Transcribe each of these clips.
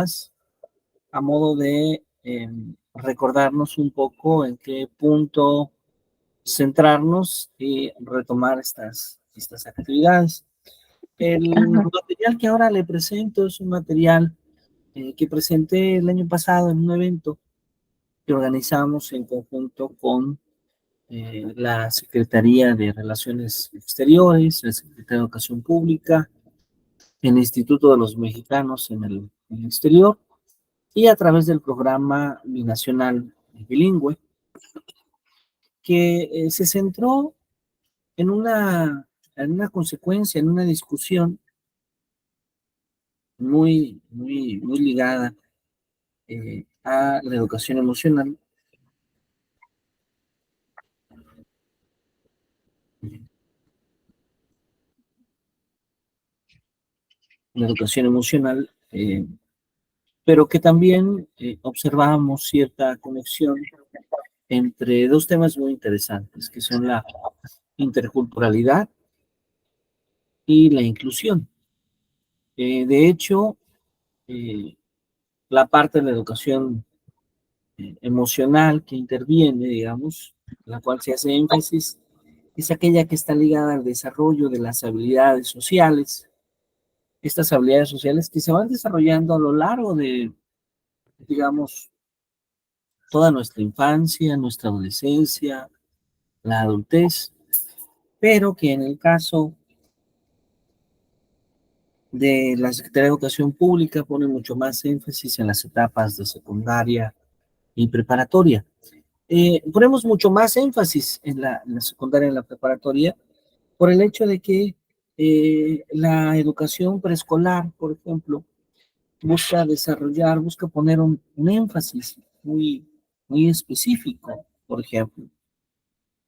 más a modo de recordarnos un poco en qué punto centrarnos y retomar estas actividades. El material que ahora le presento es un material que presenté el año pasado en un evento que organizamos en conjunto con la Secretaría de Relaciones Exteriores, el Secretario de Educación Pública, el Instituto de los Mexicanos en el Exterior y a través del programa binacional bilingüe, que se centró en una consecuencia, en una discusión muy ligada a la educación emocional. La educación emocional, pero que también observábamos cierta conexión entre dos temas muy interesantes, que son la interculturalidad y la inclusión. De hecho, la parte de la educación emocional que interviene, digamos, la cual se hace énfasis, es aquella que está ligada al desarrollo de las habilidades sociales, estas habilidades sociales que se van desarrollando a lo largo de, digamos, toda nuestra infancia, nuestra adolescencia, la adultez, pero que en el caso de la Secretaría de Educación Pública pone mucho más énfasis en las etapas de secundaria y preparatoria. Ponemos mucho más énfasis en la secundaria y en la preparatoria por el hecho de que la educación preescolar, por ejemplo, busca poner un énfasis muy específico, por ejemplo,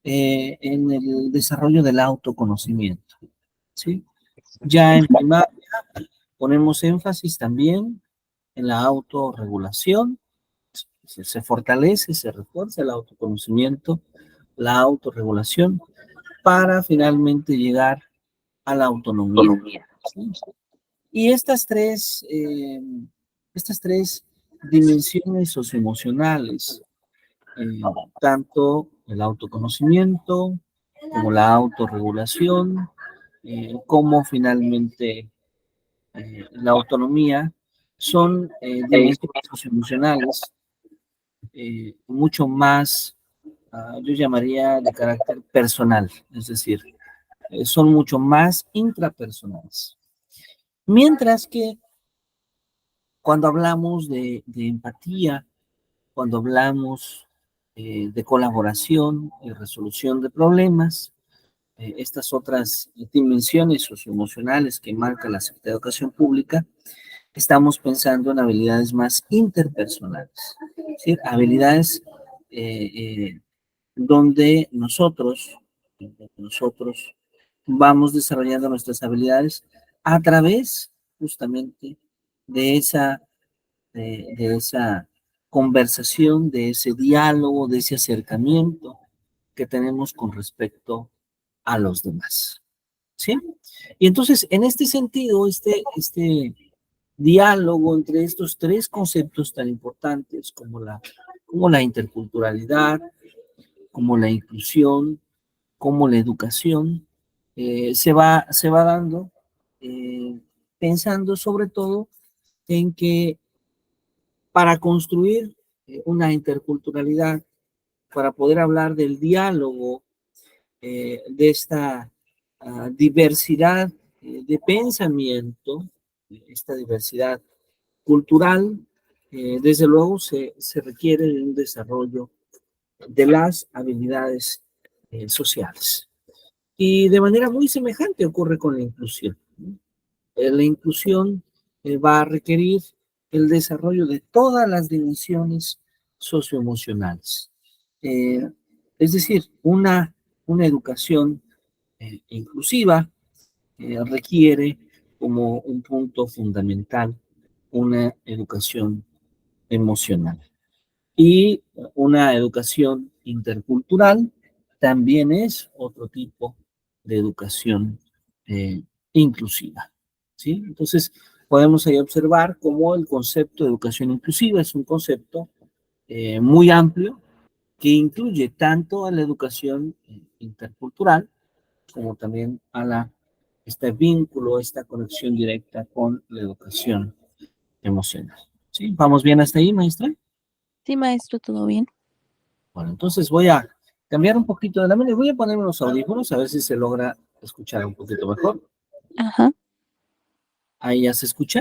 en el desarrollo del autoconocimiento, ¿sí? Ya en primaria ponemos énfasis también en la autorregulación, se fortalece, se refuerza el autoconocimiento, la autorregulación, para finalmente llegar a la autonomía. ¿Sí? Y estas tres dimensiones socioemocionales, tanto el autoconocimiento como la autorregulación, como finalmente la autonomía, son dimensiones socioemocionales mucho más, yo llamaría de carácter personal, es decir, son mucho más intrapersonales. Mientras que cuando hablamos de empatía, cuando hablamos de colaboración y resolución de problemas, estas otras dimensiones socioemocionales que marca la Secretaría de Educación Pública, estamos pensando en habilidades más interpersonales, ¿sí? Habilidades donde nosotros vamos desarrollando nuestras habilidades a través justamente de esa conversación, de ese diálogo, de ese acercamiento que tenemos con respecto a los demás, ¿sí? Y entonces, en este sentido, este diálogo entre estos tres conceptos tan importantes como la interculturalidad, como la inclusión, como la educación, se va dando pensando sobre todo en que para construir una interculturalidad, para poder hablar del diálogo, de esta diversidad de pensamiento, esta diversidad cultural, desde luego se requiere de un desarrollo de las habilidades sociales. Y de manera muy semejante ocurre con la inclusión. La inclusión va a requerir el desarrollo de todas las dimensiones socioemocionales. Eh, es decir, una educación inclusiva requiere como un punto fundamental una educación emocional. Y una educación intercultural también es otro tipo de educación inclusiva, ¿sí? Entonces, podemos ahí observar cómo el concepto de educación inclusiva es un concepto muy amplio que incluye tanto a la educación intercultural como también a este vínculo, esta conexión directa con la educación emocional. ¿Sí? ¿Vamos bien hasta ahí, maestra? Sí, maestro, todo bien. Bueno, entonces voy a cambiar un poquito de la mente. Voy a poner unos audífonos a ver si se logra escuchar un poquito mejor. Ajá. Ahí ya se escucha.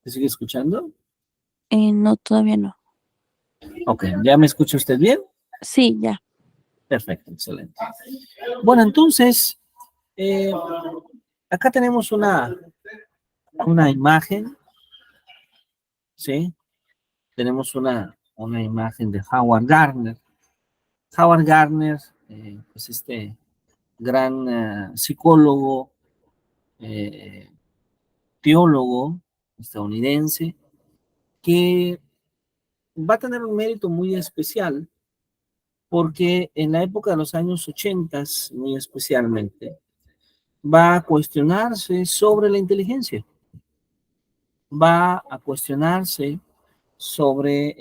¿Se sigue escuchando? No, todavía no. Ok, ¿ya me escucha usted bien? Sí, ya. Perfecto, excelente. Bueno, entonces, acá tenemos una imagen, ¿sí? Tenemos una imagen de Howard Gardner. Howard Gardner, pues este gran psicólogo, eh, teólogo estadounidense, que va a tener un mérito muy especial porque en la época de los años 80, muy especialmente, va a cuestionarse sobre la inteligencia, va a cuestionarse sobre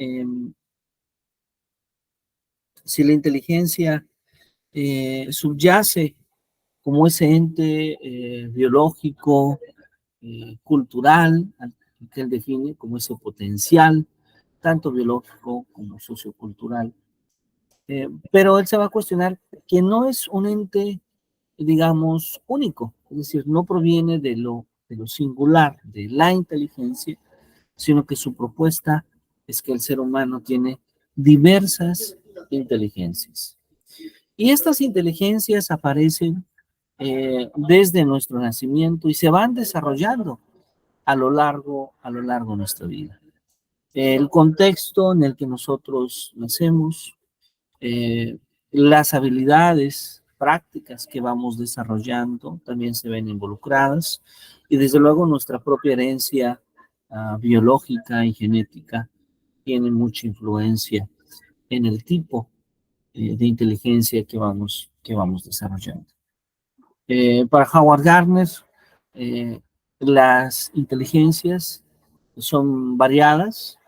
si la inteligencia subyace como ese ente biológico, cultural, que él define como ese potencial, tanto biológico como sociocultural. Pero él se va a cuestionar que no es un ente, digamos, único, es decir, no proviene de lo singular, de la inteligencia, sino que su propuesta es que el ser humano tiene diversas inteligencias. Y estas inteligencias aparecen desde nuestro nacimiento y se van desarrollando a lo largo de nuestra vida. El contexto en el que nosotros nacemos, eh, las habilidades prácticas que vamos desarrollando también se ven involucradas y desde luego nuestra propia herencia biológica y genética tiene mucha influencia en el tipo de inteligencia que vamos desarrollando. Para Howard Gardner, eh, las inteligencias son variadas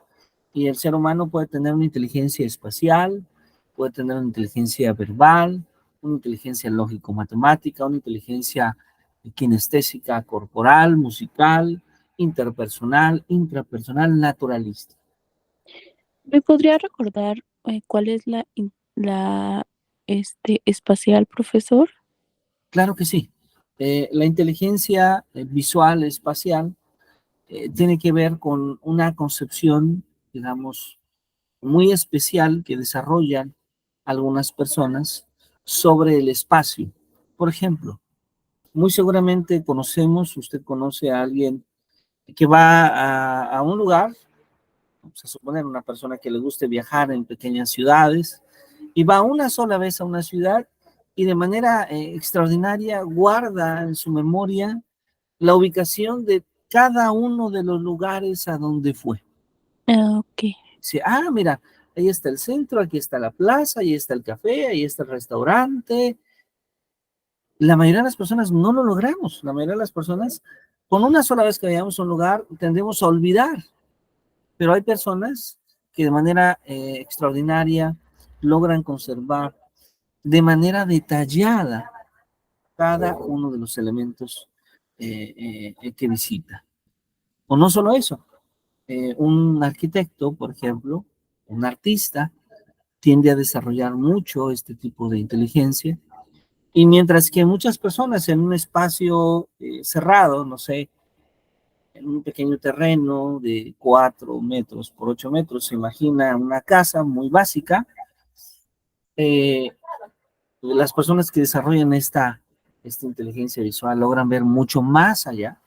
y el ser humano puede tener una inteligencia espacial, puede tener una inteligencia verbal, una inteligencia lógico-matemática, una inteligencia kinestésica, corporal, musical, interpersonal, intrapersonal, naturalista. ¿Me podría recordar cuál es la espacial, profesor? Claro que sí. La inteligencia visual espacial tiene que ver con una concepción, digamos, muy especial que desarrollan algunas personas sobre el espacio. Por ejemplo, muy seguramente usted conoce a alguien que va a un lugar, vamos a suponer una persona que le guste viajar en pequeñas ciudades, y va una sola vez a una ciudad y de manera extraordinaria guarda en su memoria la ubicación de cada uno de los lugares a donde fue. Ah, ok. Dice, ah, mira, ahí está el centro, aquí está la plaza, ahí está el café, ahí está el restaurante. La mayoría de las personas no lo logramos. La mayoría de las personas, con una sola vez que vayamos a un lugar, tendemos a olvidar. Pero hay personas que de manera extraordinaria logran conservar de manera detallada cada uno de los elementos que visita. O no solo eso, un arquitecto, por ejemplo, un artista, tiende a desarrollar mucho este tipo de inteligencia. Y mientras que muchas personas en un espacio cerrado, no sé, en un pequeño terreno de 4 metros por 8 metros, se imagina una casa muy básica, eh, las personas que desarrollan esta inteligencia visual logran ver mucho más allá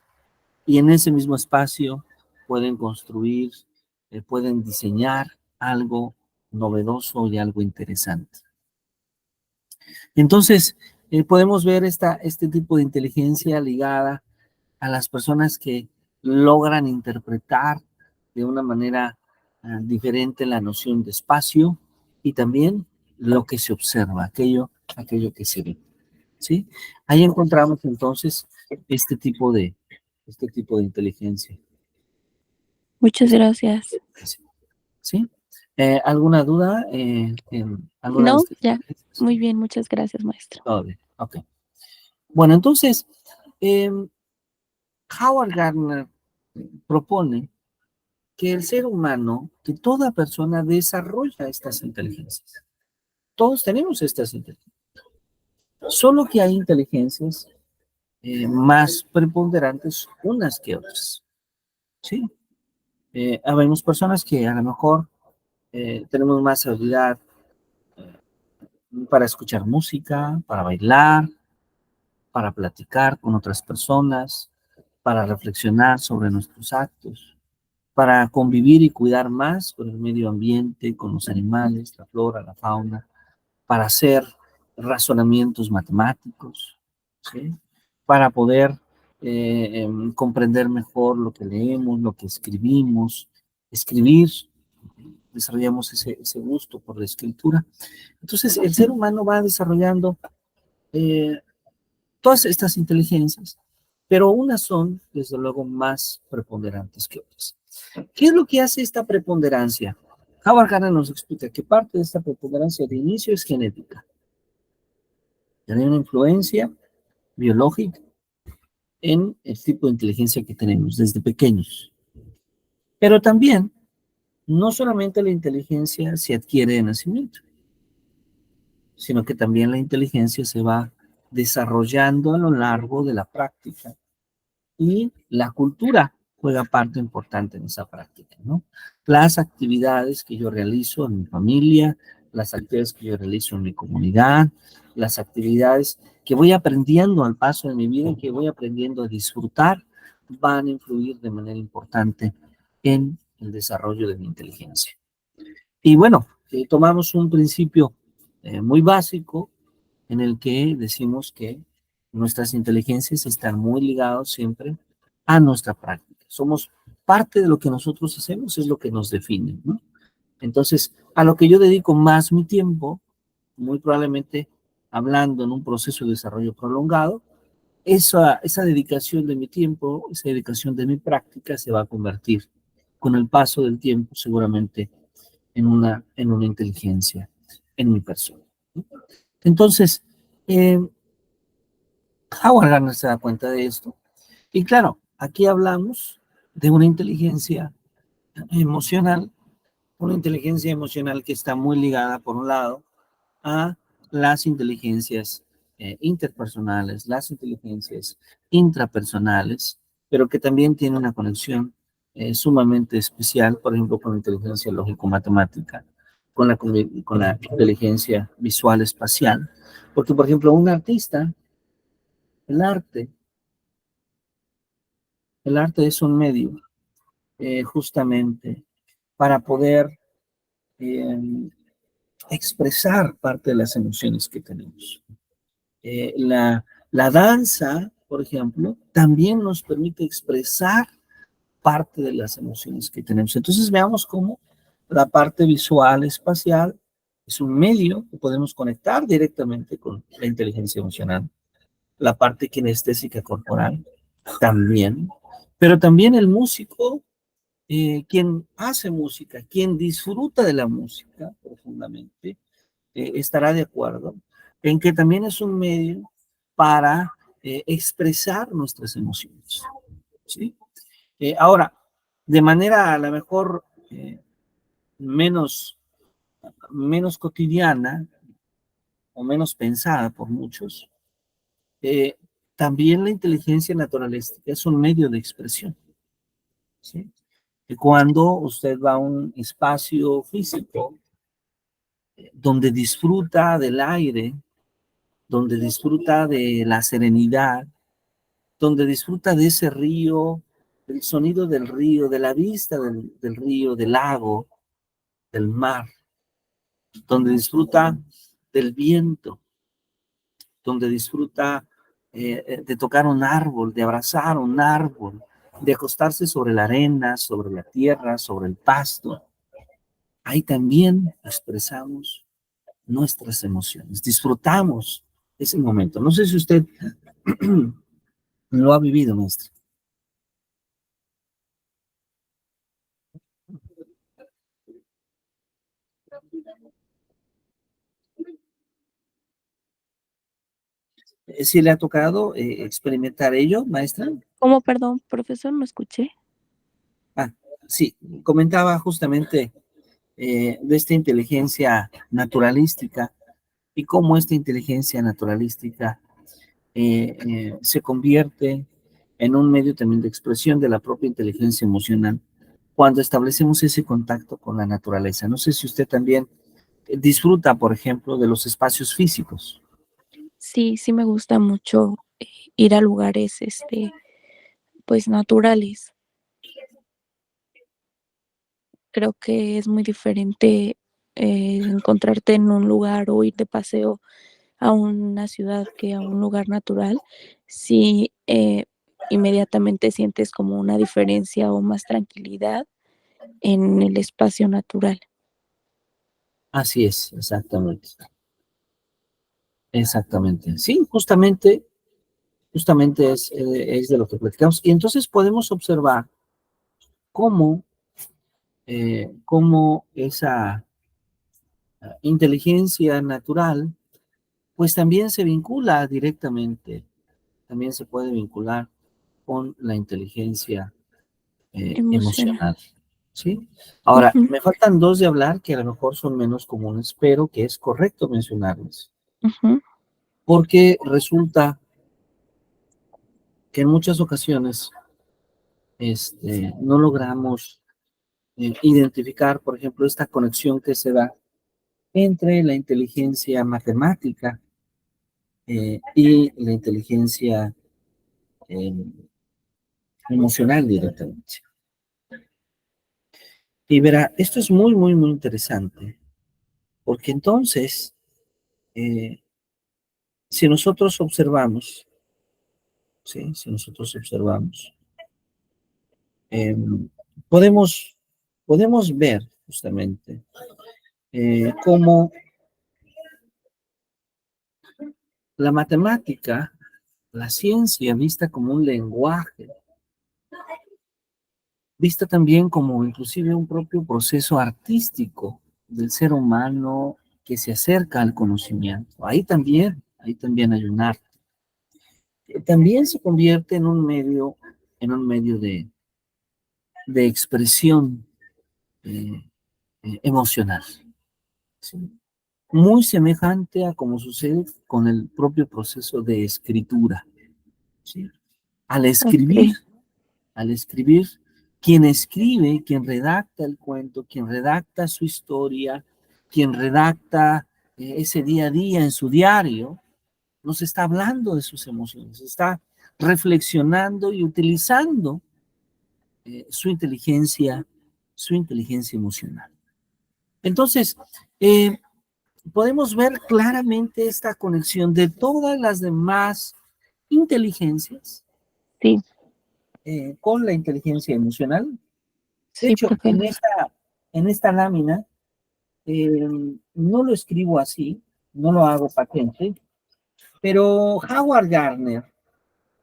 y en ese mismo espacio pueden construir, pueden diseñar algo novedoso y algo interesante. Entonces, podemos ver este tipo de inteligencia ligada a las personas que logran interpretar de una manera diferente la noción de espacio y también lo que se observa, aquello que se ve. ¿Sí? Ahí encontramos entonces este tipo de inteligencia. Muchas gracias. ¿Sí? ¿Alguna duda en alguna de No, estas ya. experiencias? Muy bien, muchas gracias, maestro. Todo bien, ok. Bueno, entonces, Howard Gardner propone que el ser humano, que toda persona desarrolla estas inteligencias. Todos tenemos estas inteligencias. Solo que hay inteligencias más preponderantes unas que otras. ¿Sí? Habemos personas que a lo mejor tenemos más habilidad para escuchar música, para bailar, para platicar con otras personas, para reflexionar sobre nuestros actos, para convivir y cuidar más con el medio ambiente, con los animales, la flora, la fauna, para hacer razonamientos matemáticos, ¿sí? Para poder comprender mejor lo que leemos, lo que escribimos, escribir, desarrollamos ese gusto por la escritura. Entonces, el ser humano va desarrollando eh, todas estas inteligencias, pero unas son, desde luego, más preponderantes que otras. ¿Qué es lo que hace esta preponderancia? Howard Gardner nos explica que parte de esta preponderancia de inicio es genética. Tiene una influencia biológica en el tipo de inteligencia que tenemos desde pequeños. Pero también, no solamente la inteligencia se adquiere de nacimiento, sino que también la inteligencia se va desarrollando a lo largo de la práctica y la cultura juega parte importante en esa práctica, ¿no? Las actividades que yo realizo en mi familia, las actividades que yo realizo en mi comunidad, las actividades que voy aprendiendo al paso de mi vida y que voy aprendiendo a disfrutar, van a influir de manera importante en el desarrollo de mi inteligencia. Y bueno, tomamos un principio muy básico en el que decimos que nuestras inteligencias están muy ligadas siempre a nuestra práctica. Somos parte de lo que nosotros hacemos, es lo que nos define, ¿no? Entonces, a lo que yo dedico más mi tiempo, muy probablemente hablando en un proceso de desarrollo prolongado, esa dedicación de mi tiempo, esa dedicación de mi práctica se va a convertir con el paso del tiempo seguramente en una inteligencia en mi persona. Entonces, eh, Howard Gardner se da cuenta de esto. Y claro, aquí hablamos de una inteligencia emocional que está muy ligada, por un lado, a las inteligencias interpersonales, las inteligencias intrapersonales, pero que también tiene una conexión sumamente especial, por ejemplo, con la inteligencia lógico-matemática, con la inteligencia visual espacial, porque, por ejemplo, un artista, el arte, el arte es un medio justamente para poder eh, expresar parte de las emociones que tenemos. La danza, por ejemplo, también nos permite expresar parte de las emociones que tenemos. Entonces veamos cómo la parte visual espacial es un medio que podemos conectar directamente con la inteligencia emocional. La parte kinestésica corporal también, pero también el músico, quien hace música, quien disfruta de la música profundamente, estará de acuerdo en que también es un medio para expresar nuestras emociones. ¿Sí? Ahora, de manera a lo mejor menos, menos cotidiana o menos pensada por muchos, eh, también la inteligencia naturalística es un medio de expresión. ¿Sí? Que cuando usted va a un espacio físico donde disfruta del aire, donde disfruta de la serenidad, donde disfruta de ese río, del sonido del río, de la vista del río, del lago, del mar, donde disfruta del viento, donde disfruta de tocar un árbol, de abrazar un árbol, de acostarse sobre la arena, sobre la tierra, sobre el pasto. Ahí también expresamos nuestras emociones, disfrutamos ese momento. No sé si usted lo ha vivido, maestro. ¿Sí le ha tocado experimentar ello, maestra? ¿Cómo, perdón, profesor? No escuché. Ah, sí, comentaba justamente de esta inteligencia naturalística y cómo esta inteligencia naturalística se convierte en un medio también de expresión de la propia inteligencia emocional cuando establecemos ese contacto con la naturaleza. No sé si usted también disfruta, por ejemplo, de los espacios físicos. Sí, sí me gusta mucho ir a lugares, pues naturales. Creo que es muy diferente encontrarte en un lugar o ir de paseo a una ciudad que a un lugar natural. Sí, inmediatamente sientes como una diferencia o más tranquilidad en el espacio natural. Así es, exactamente. Exactamente. Sí, justamente es de lo que platicamos. Y entonces podemos observar cómo, cómo esa inteligencia natural, pues también se vincula directamente, también se puede vincular con la inteligencia Emocional. emocional, ¿sí? Ahora, Ujú, me faltan dos de hablar que a lo mejor son menos comunes, pero que es correcto mencionarles, ujú. porque resulta que en muchas ocasiones no logramos identificar, por ejemplo, esta conexión que se da entre la inteligencia matemática y la inteligencia eh, emocional directamente. Y verá, esto es muy, muy, muy interesante, porque entonces, eh, si nosotros observamos, ¿sí? Si nosotros observamos, eh, podemos, podemos ver justamente cómo la matemática, la ciencia vista como un lenguaje, vista también como inclusive un propio proceso artístico del ser humano que se acerca al conocimiento. Ahí también hay un arte. También se convierte en un medio de expresión eh, emocional, ¿sí? Muy semejante a como sucede con el propio proceso de escritura, ¿sí? Al escribir, Ok, al escribir, quien escribe, quien redacta el cuento, quien redacta su historia, quien redacta ese día a día en su diario, nos está hablando de sus emociones, está reflexionando y utilizando su inteligencia emocional. Entonces, eh, podemos ver claramente esta conexión de todas las demás inteligencias sí, con la inteligencia emocional. De sí, hecho, profe. en esta lámina eh, no lo escribo así, no lo hago patente, pero Howard Gardner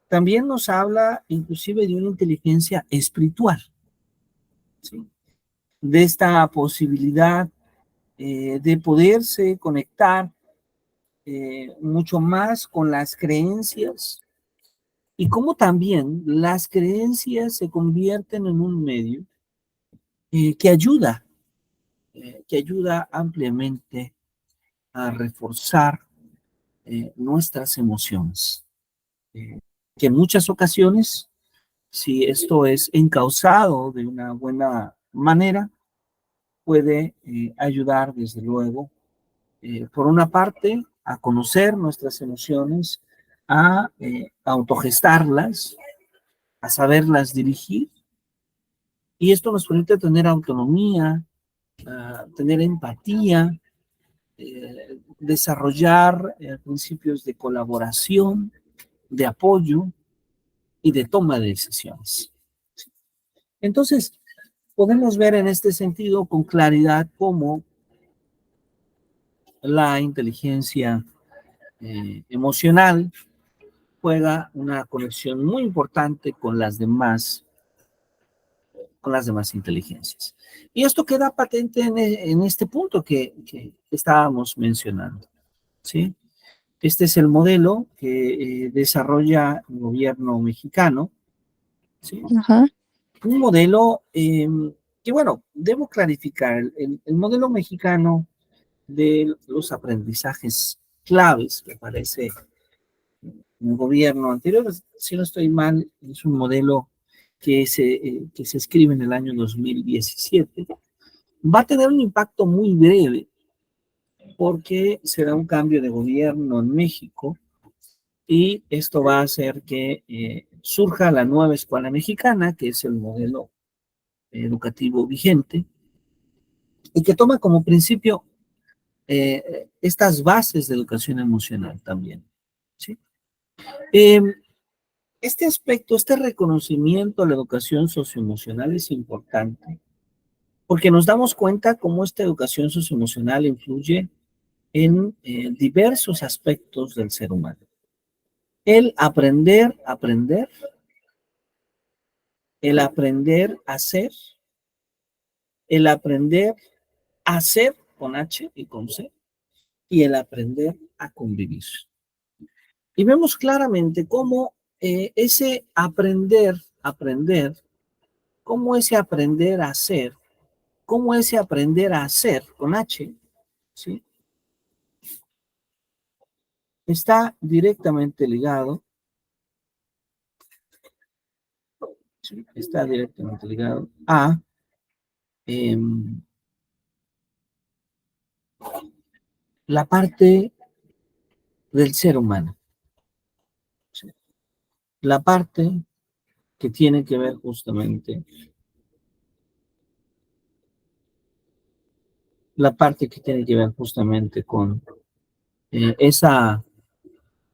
también nos habla inclusive de una inteligencia espiritual, ¿sí? De esta posibilidad de poderse conectar mucho más con las creencias y cómo también las creencias se convierten en un medio que que ayuda ampliamente a reforzar nuestras emociones. Eh, que en muchas ocasiones, si esto es encauzado de una buena manera, puede ayudar desde luego, por una parte, a conocer nuestras emociones, a autogestarlas, a saberlas dirigir, y esto nos permite tener autonomía, tener empatía, desarrollar principios de colaboración, de apoyo y de toma de decisiones. Entonces, podemos ver en este sentido con claridad cómo la inteligencia emocional juega una conexión muy importante con las demás inteligencias. Y esto queda patente en este punto que estábamos mencionando, ¿sí? Este es el modelo que desarrolla el gobierno mexicano, ¿sí? Ajá. Un modelo que, bueno, debo clarificar, el modelo mexicano de los aprendizajes claves que aparece en el gobierno anterior, si no estoy mal, es un modelo que se escribe en el año 2017, va a tener un impacto muy breve porque será un cambio de gobierno en México y esto va a hacer que surja la nueva escuela mexicana, que es el modelo educativo vigente, y que toma como principio estas bases de educación emocional también, ¿sí? Eh, este aspecto, este reconocimiento a la educación socioemocional es importante porque nos damos cuenta cómo esta educación socioemocional influye en diversos aspectos del ser humano. El el aprender a ser, el aprender a ser con H y con C, y el aprender a convivir. Y vemos claramente cómo ese cómo ese aprender a ser, cómo ese aprender a hacer con H, ¿sí? Está directamente ligado, ¿sí? Está directamente ligado a eh, la parte del ser humano, ¿sí? La parte que tiene que ver justamente, la parte que tiene que ver justamente con esa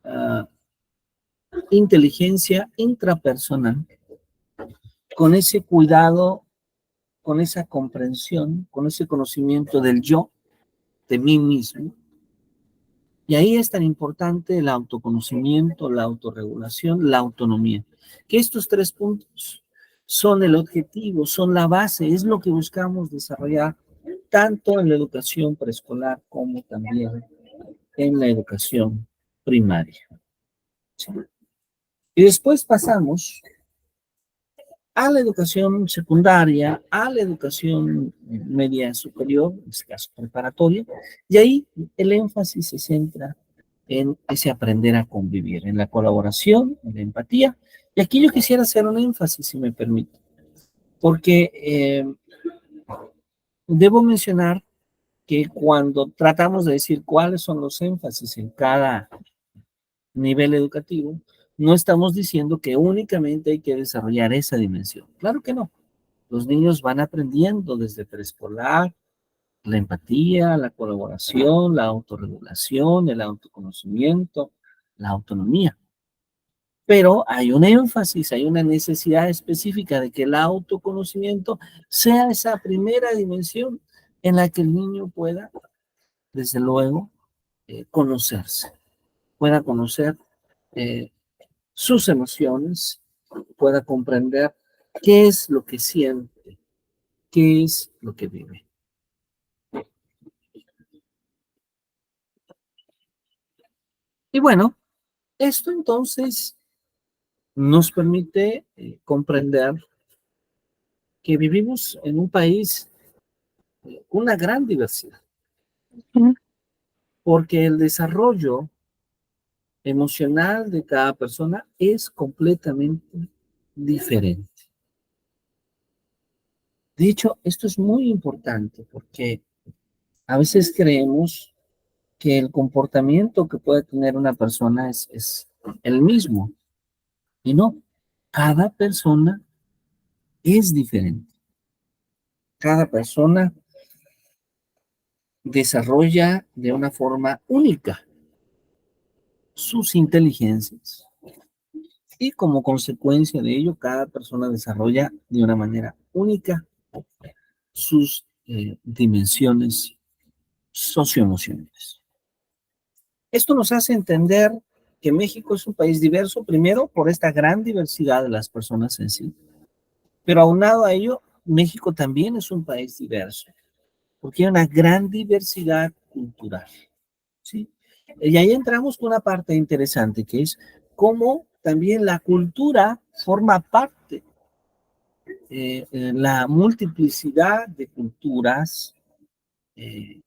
uh, inteligencia intrapersonal, con ese cuidado, con esa comprensión, con ese conocimiento del yo, de mí mismo. Y ahí es tan importante el autoconocimiento, la autorregulación, la autonomía. Que estos tres puntos son el objetivo, son la base, es lo que buscamos desarrollar tanto en la educación preescolar como también en la educación primaria. ¿Sí? Y después pasamos a la educación secundaria, a la educación media superior, en este caso preparatoria, y ahí el énfasis se centra en ese aprender a convivir, en la colaboración, en la empatía. Y aquí yo quisiera hacer un énfasis, si me permite, porque debo mencionar que cuando tratamos de decir cuáles son los énfasis en cada nivel educativo, no estamos diciendo que únicamente hay que desarrollar esa dimensión. Claro que no. Los niños van aprendiendo desde preescolar la empatía, la colaboración, la autorregulación, el autoconocimiento, la autonomía. Pero hay un énfasis, hay una necesidad específica de que el autoconocimiento sea esa primera dimensión en la que el niño pueda, desde luego, conocerse, pueda conocer eh, sus emociones, pueda comprender qué es lo que siente, qué es lo que vive. Y bueno, esto entonces nos permite comprender que vivimos en un país con una gran diversidad, Ujú. porque el desarrollo emocional de cada persona es completamente diferente. De hecho, esto es muy importante porque a veces creemos que el comportamiento que puede tener una persona es el mismo, y no, cada persona es diferente. Cada persona desarrolla de una forma única sus inteligencias y como consecuencia de ello, cada persona desarrolla de una manera única sus dimensiones socioemocionales. Esto nos hace entender que México es un país diverso, primero por esta gran diversidad de las personas en sí, pero aunado a ello, México también es un país diverso, porque hay una gran diversidad cultural, ¿sí? Y ahí entramos con una parte interesante, que es cómo también la cultura forma parte, la multiplicidad de culturas eh,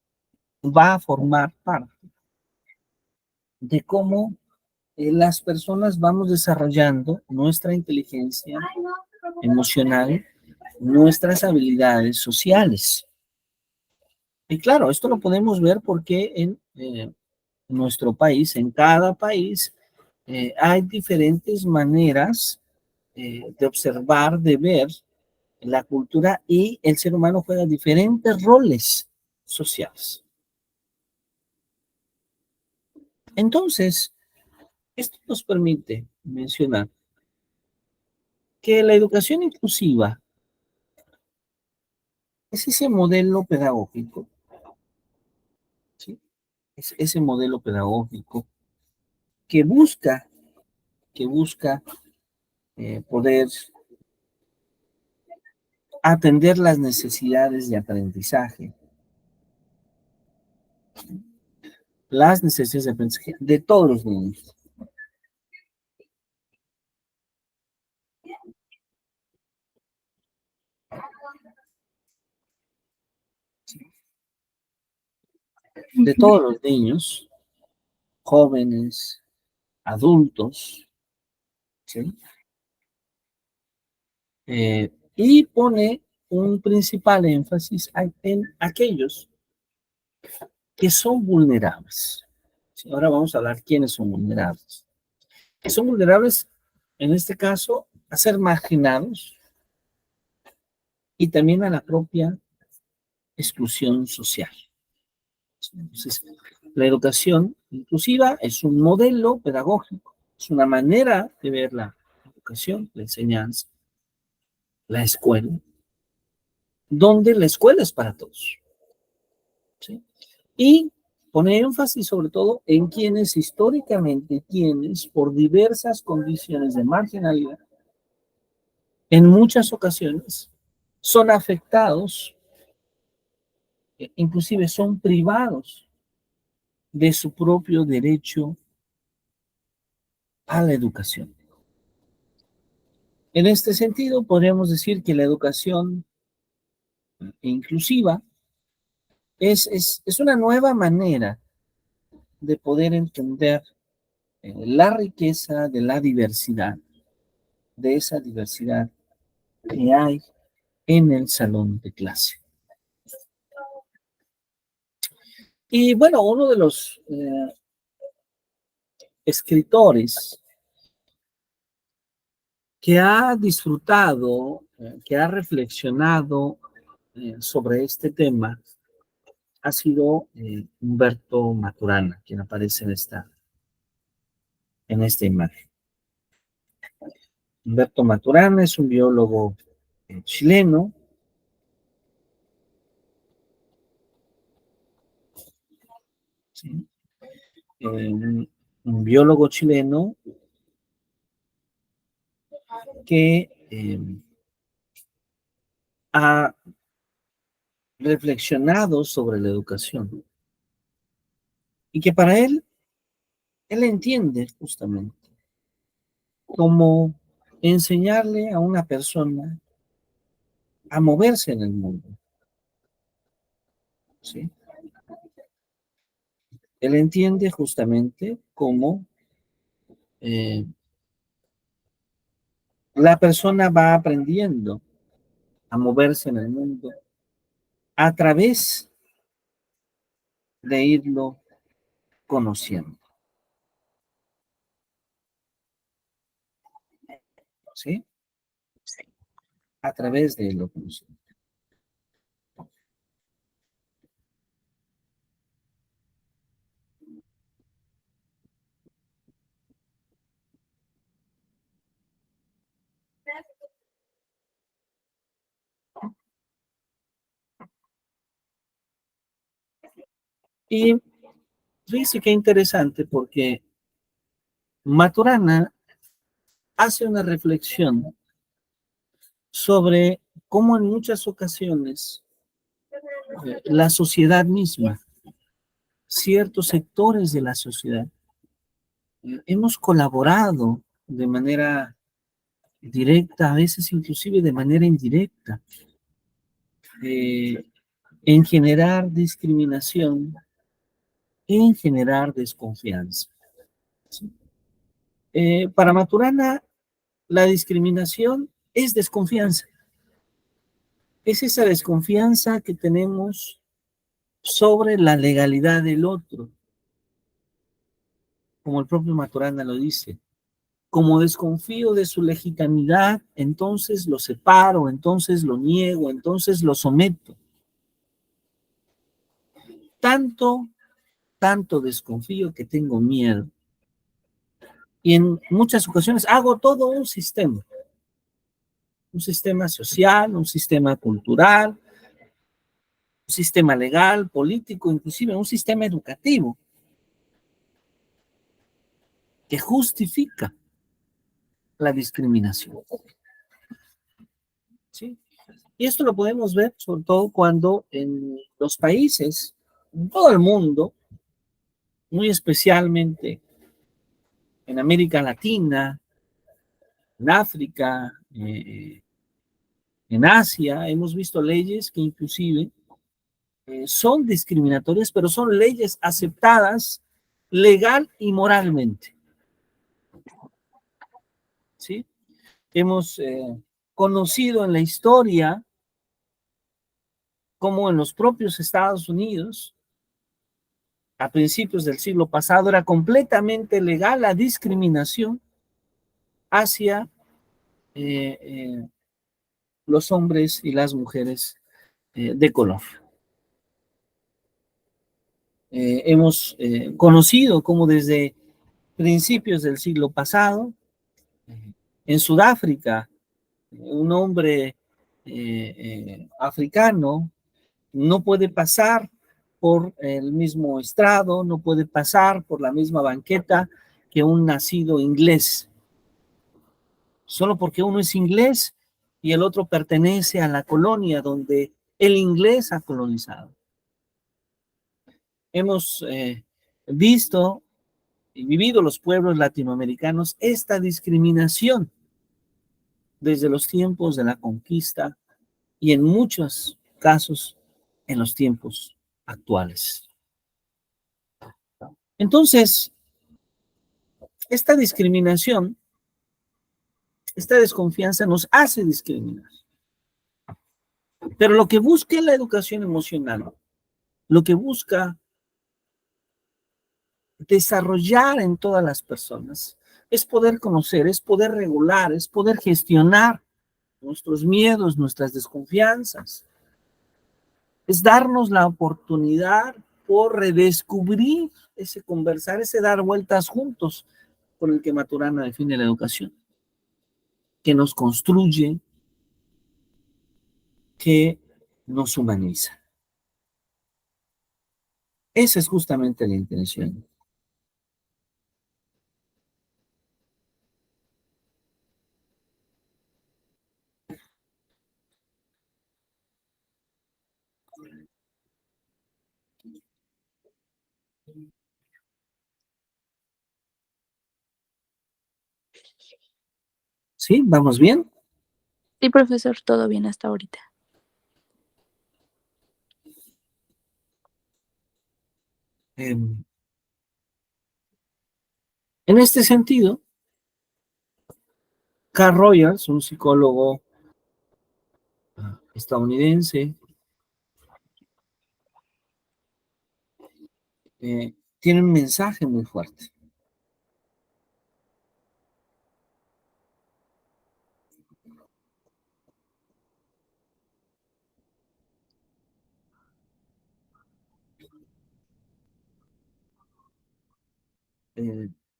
va a formar parte de cómo las personas vamos desarrollando nuestra inteligencia emocional, nuestras habilidades sociales. Y claro, esto lo podemos ver porque en nuestro país, en cada país, hay diferentes maneras de observar, de ver la cultura, y el ser humano juega diferentes roles sociales. Entonces, esto nos permite mencionar que la educación inclusiva es ese modelo pedagógico, ¿sí? Es ese modelo pedagógico que busca, que busca poder atender las necesidades de aprendizaje, las necesidades de aprendizaje de todos los niños. De todos los niños, jóvenes, adultos, ¿sí? Y pone un principal énfasis en aquellos que son vulnerables. ¿Sí? Ahora vamos a hablar quiénes son vulnerables. Que son vulnerables, en este caso, a ser marginados y también a la propia exclusión social. Entonces, la educación inclusiva es un modelo pedagógico, es una manera de ver la educación, la enseñanza, la escuela, donde la escuela es para todos, ¿sí? Y pone énfasis sobre todo en quienes históricamente, quienes por diversas condiciones de marginalidad, en muchas ocasiones son afectados, inclusive son privados de su propio derecho a la educación. En este sentido, podríamos decir que la educación inclusiva es una nueva manera de poder entender la riqueza de la diversidad, de esa diversidad que hay en el salón de clase. Y bueno, uno de los escritores que ha disfrutado, que ha reflexionado sobre este tema, ha sido Humberto Maturana, quien aparece en esta imagen. Humberto Maturana es un biólogo chileno, ¿sí? Un biólogo chileno que ha reflexionado sobre la educación y que para él entiende justamente cómo enseñarle a una persona a moverse en el mundo, ¿sí? Él entiende justamente cómo la persona va aprendiendo a moverse en el mundo a través de irlo conociendo, ¿sí? A través de irlo conociendo. Y fíjese qué interesante, porque Maturana hace una reflexión sobre cómo en muchas ocasiones la sociedad misma, ciertos sectores de la sociedad, hemos colaborado de manera directa, a veces inclusive de manera indirecta, eh, en generar discriminación, en generar desconfianza. ¿Sí? Para Maturana, la discriminación es desconfianza. Es esa desconfianza que tenemos sobre la legalidad del otro, como el propio Maturana lo dice. Como desconfío de su legitimidad, entonces lo separo, entonces lo niego, entonces lo someto. Tanto, tanto desconfío que tengo miedo. Y en muchas ocasiones hago todo un sistema social, un sistema cultural, un sistema legal, político, inclusive un sistema educativo que justifica la discriminación. ¿Sí? Y esto lo podemos ver sobre todo cuando en los países, en todo el mundo, muy especialmente en América Latina, en África, en Asia, hemos visto leyes que inclusive son discriminatorias, pero son leyes aceptadas legal y moralmente. ¿Sí? Hemos conocido en la historia cómo en los propios Estados Unidos, a principios del siglo pasado, era completamente legal la discriminación hacia los hombres y las mujeres de color. Hemos conocido cómo desde principios del siglo pasado, en Sudáfrica, un hombre africano no puede pasar por el mismo estrado, no puede pasar por la misma banqueta que un nacido inglés. Solo porque uno es inglés y el otro pertenece a la colonia donde el inglés ha colonizado. Hemos visto y vivido los pueblos latinoamericanos esta discriminación desde los tiempos de la conquista y en muchos casos en los tiempos actuales. Entonces, esta discriminación, esta desconfianza nos hace discriminar. Pero lo que busca la educación emocional, lo que busca desarrollar en todas las personas, es poder conocer, es poder regular, es poder gestionar nuestros miedos, nuestras desconfianzas. Es darnos la oportunidad por redescubrir ese conversar, ese dar vueltas juntos con el que Maturana define la educación, que nos construye, que nos humaniza. Esa es justamente la intención. ¿Sí? ¿Vamos bien? Sí, profesor, todo bien hasta ahorita. En este sentido, Carl Rogers, un psicólogo estadounidense, tiene un mensaje muy fuerte.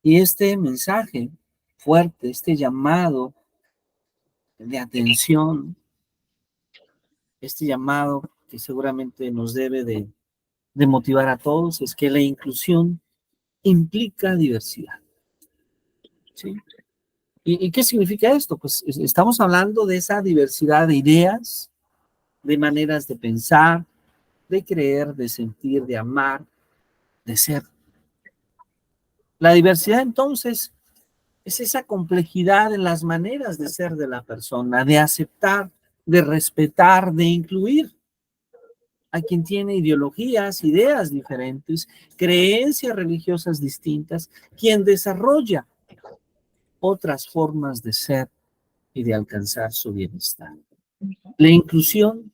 Y este mensaje fuerte, este llamado de atención, este llamado que seguramente nos debe de motivar a todos, es que la inclusión implica diversidad. ¿Sí? ¿Y qué significa esto? Pues estamos hablando de esa diversidad de ideas, de maneras de pensar, de creer, de sentir, de amar, de ser. La diversidad, entonces, es esa complejidad en las maneras de ser de la persona, de aceptar, de respetar, de incluir a quien tiene ideologías, ideas diferentes, creencias religiosas distintas, quien desarrolla otras formas de ser y de alcanzar su bienestar. La inclusión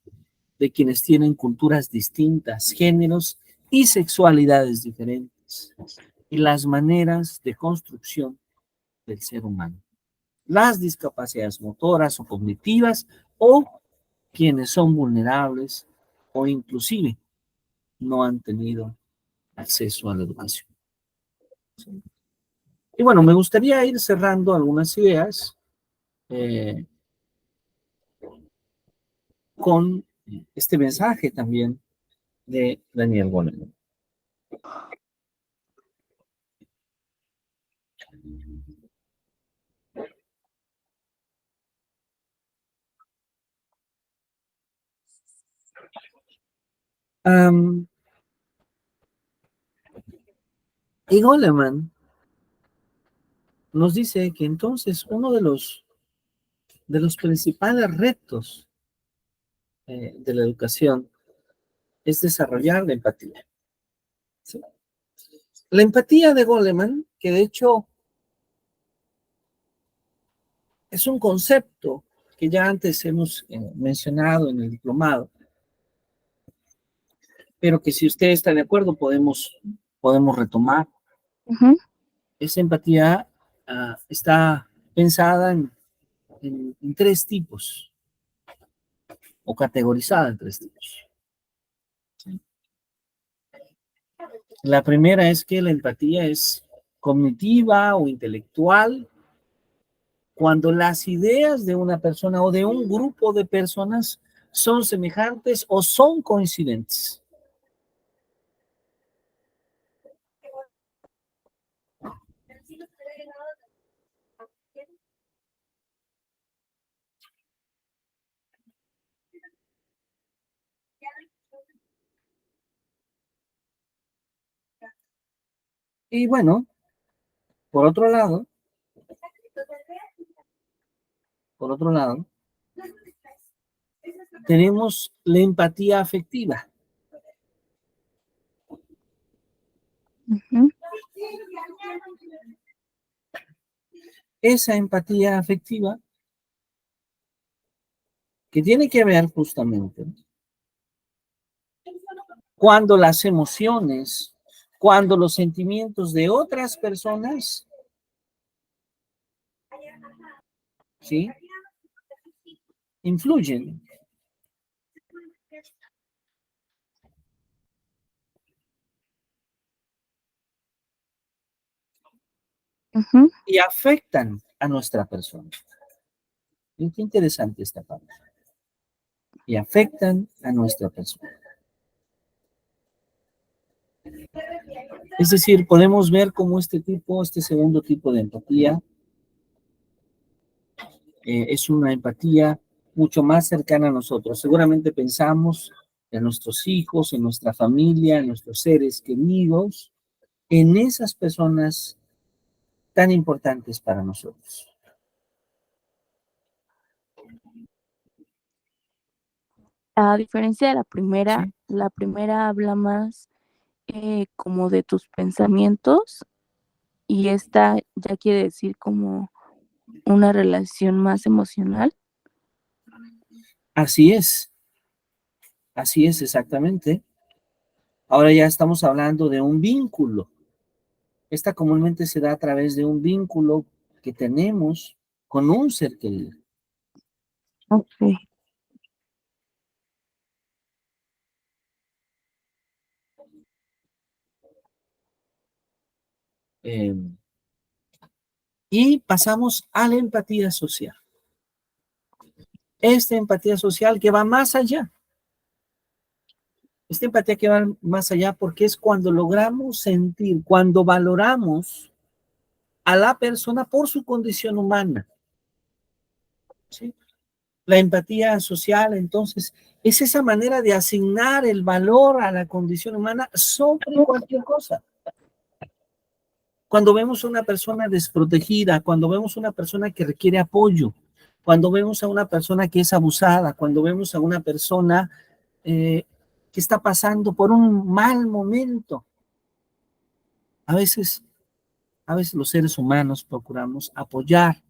de quienes tienen culturas distintas, géneros y sexualidades diferentes, y las maneras de construcción del ser humano. Las discapacidades motoras o cognitivas, o quienes son vulnerables o inclusive no han tenido acceso a la educación. Y bueno, me gustaría ir cerrando algunas ideas con este mensaje también de Daniel Goleman. Y Goleman nos dice que entonces uno de los principales retos de la educación es desarrollar la empatía. ¿Sí? La empatía de Goleman, que de hecho es un concepto que ya antes hemos mencionado en el diplomado, pero que si usted está de acuerdo podemos retomar. Esa empatía está pensada en tres tipos, o categorizada en tres tipos. ¿Sí? La primera es que la empatía es cognitiva o intelectual, cuando las ideas de una persona o de un grupo de personas son semejantes o son coincidentes. Y bueno, por otro lado, tenemos la empatía afectiva. Esa empatía afectiva que tiene que ver justamente cuando las emociones, cuando los sentimientos de otras personas, ¿sí?, influyen. Y afectan a nuestra persona. Y qué interesante esta parte. Y afectan a nuestra persona. Es decir, podemos ver cómo este segundo tipo de empatía, es una empatía mucho más cercana a nosotros. Seguramente pensamos en nuestros hijos, en nuestra familia, en nuestros seres queridos, en esas personas tan importantes para nosotros. A diferencia de ¿Sí? la primera habla más como de tus pensamientos, y esta ya quiere decir como una relación más emocional. Así es exactamente. Ahora ya estamos hablando de un vínculo. Esta comúnmente se da a través de un vínculo que tenemos con un ser querido. Okay. Y pasamos a la empatía social. Esta empatía social que va más allá. Esta empatía que va más allá porque es cuando logramos sentir, cuando valoramos a la persona por su condición humana. ¿Sí? La empatía social, entonces, es esa manera de asignar el valor a la condición humana sobre cualquier cosa. Cuando vemos a una persona desprotegida, cuando vemos a una persona que requiere apoyo, cuando vemos a una persona que es abusada, cuando vemos a una persona que está pasando por un mal momento, a veces los seres humanos procuramos apoyar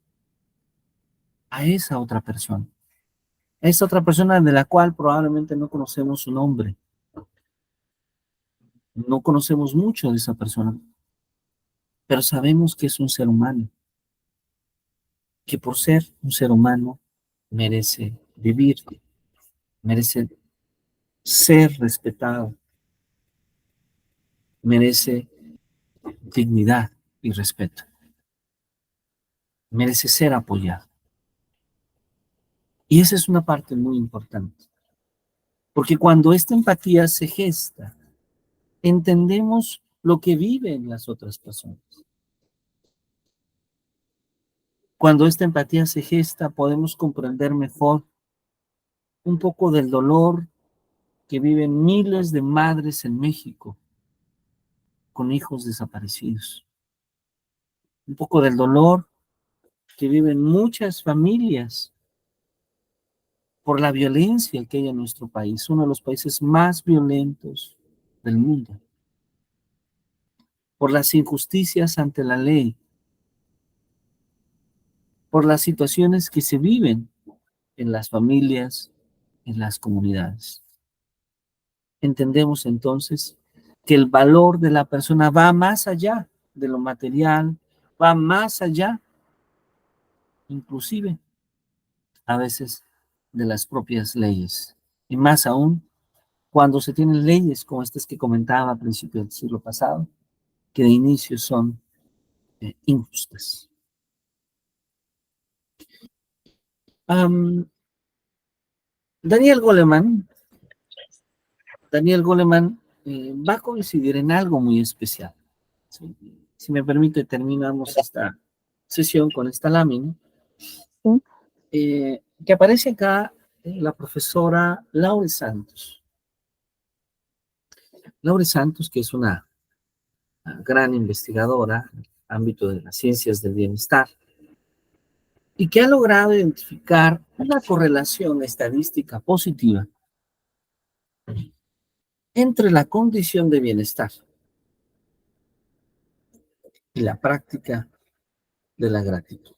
a esa otra persona. Esa otra persona de la cual probablemente no conocemos su nombre, no conocemos mucho de esa persona, pero sabemos que es un ser humano, que por ser un ser humano merece vivir, merece ser respetado, merece dignidad y respeto, merece ser apoyado. Y esa es una parte muy importante, porque cuando esta empatía se gesta, entendemos lo que viven las otras personas. Cuando esta empatía se gesta, podemos comprender mejor un poco del dolor que viven miles de madres en México con hijos desaparecidos. Un poco del dolor que viven muchas familias por la violencia que hay en nuestro país, uno de los países más violentos del mundo, por las injusticias ante la ley, por las situaciones que se viven en las familias, en las comunidades. Entendemos entonces que el valor de la persona va más allá de lo material, va más allá, inclusive, a veces, de las propias leyes. Y más aún, cuando se tienen leyes como estas que comentaba a principios del siglo pasado, que de inicio son injustas. Daniel Goleman va a coincidir en algo muy especial. ¿Sí? Si me permite, terminamos esta sesión con esta lámina. Sí. Que aparece acá la profesora Laure Santos. Laure Santos, que es una gran investigadora en el ámbito de las ciencias del bienestar y que ha logrado identificar una correlación estadística positiva entre la condición de bienestar y la práctica de la gratitud.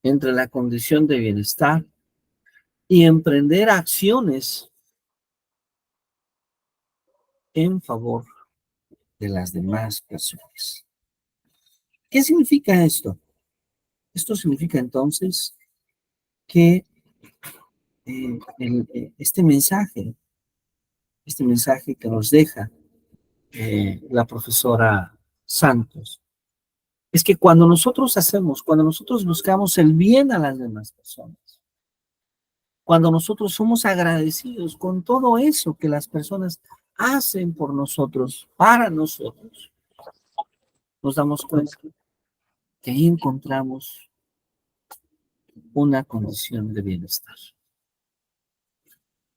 Entre la condición de bienestar y emprender acciones en favor de las demás personas. ¿Qué significa esto? Esto significa entonces que este mensaje que nos deja la profesora Santos, es que cuando nosotros buscamos el bien a las demás personas, cuando nosotros somos agradecidos con todo eso que las personas hacen por nosotros, para nosotros, nos damos cuenta que ahí encontramos una condición de bienestar.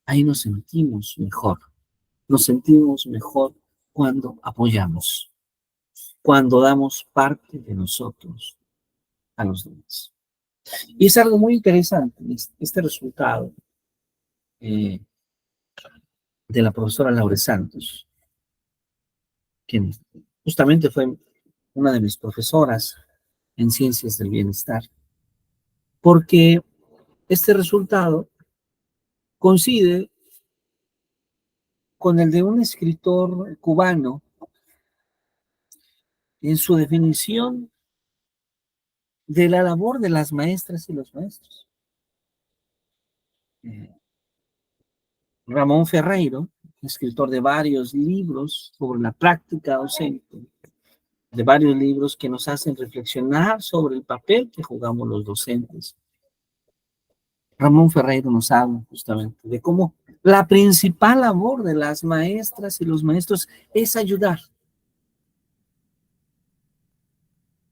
Ahí nos sentimos mejor. Nos sentimos mejor cuando apoyamos, cuando damos parte de nosotros a los demás. Y es algo muy interesante este resultado de la profesora Laure Santos, quien justamente fue una de mis profesoras en ciencias del bienestar, porque este resultado coincide con el de un escritor cubano en su definición de la labor de las maestras y los maestros. Ramón Ferreiro, escritor de varios libros sobre la práctica docente, de varios libros que nos hacen reflexionar sobre el papel que jugamos los docentes. Ramón Ferreiro nos habla justamente de cómo la principal labor de las maestras y los maestros es ayudar.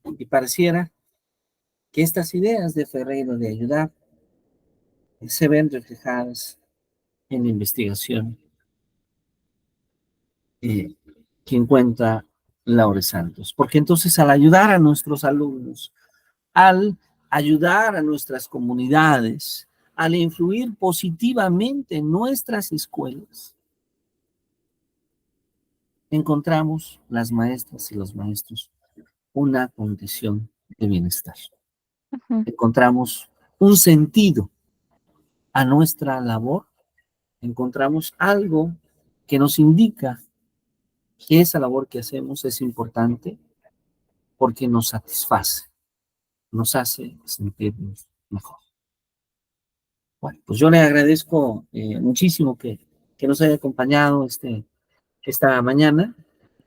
Y pareciera que estas ideas de Ferreiro de ayudar se ven reflejadas en la investigación eh, que encuentra Laure Santos. Porque entonces al ayudar a nuestros alumnos, al ayudar a nuestras comunidades, al influir positivamente en nuestras escuelas, encontramos las maestras y los maestros una condición de bienestar. Ujú. Encontramos un sentido a nuestra labor, encontramos algo que nos indica que esa labor que hacemos es importante porque nos satisface, nos hace sentirnos mejor. Bueno, pues yo le agradezco muchísimo que nos haya acompañado esta mañana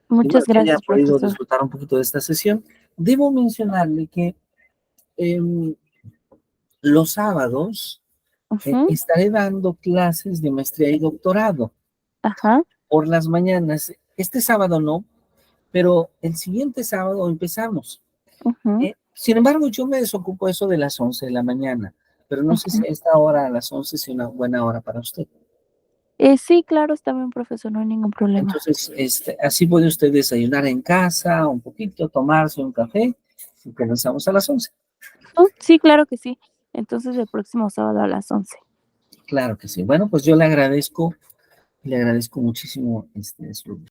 y bueno, Muchas que haya gracias, podido profesor. disfrutar un poquito de esta sesión. Debo mencionarle que eh, los sábados Ujú. estaré dando clases de maestría y doctorado Ajá. por las mañanas. Este sábado no, pero el siguiente sábado empezamos. Ujú. Sin embargo, yo me desocupo eso de las 11 de la mañana, pero no sé Ujú. si a esta hora, a las 11, es una buena hora para usted. Sí, claro, está bien, profesor, no hay ningún problema. Entonces, así puede usted desayunar en casa un poquito, tomarse un café y comenzamos a las 11. Sí, claro que sí. Entonces, el próximo sábado a las 11. Claro que sí. Bueno, pues yo le agradezco muchísimo su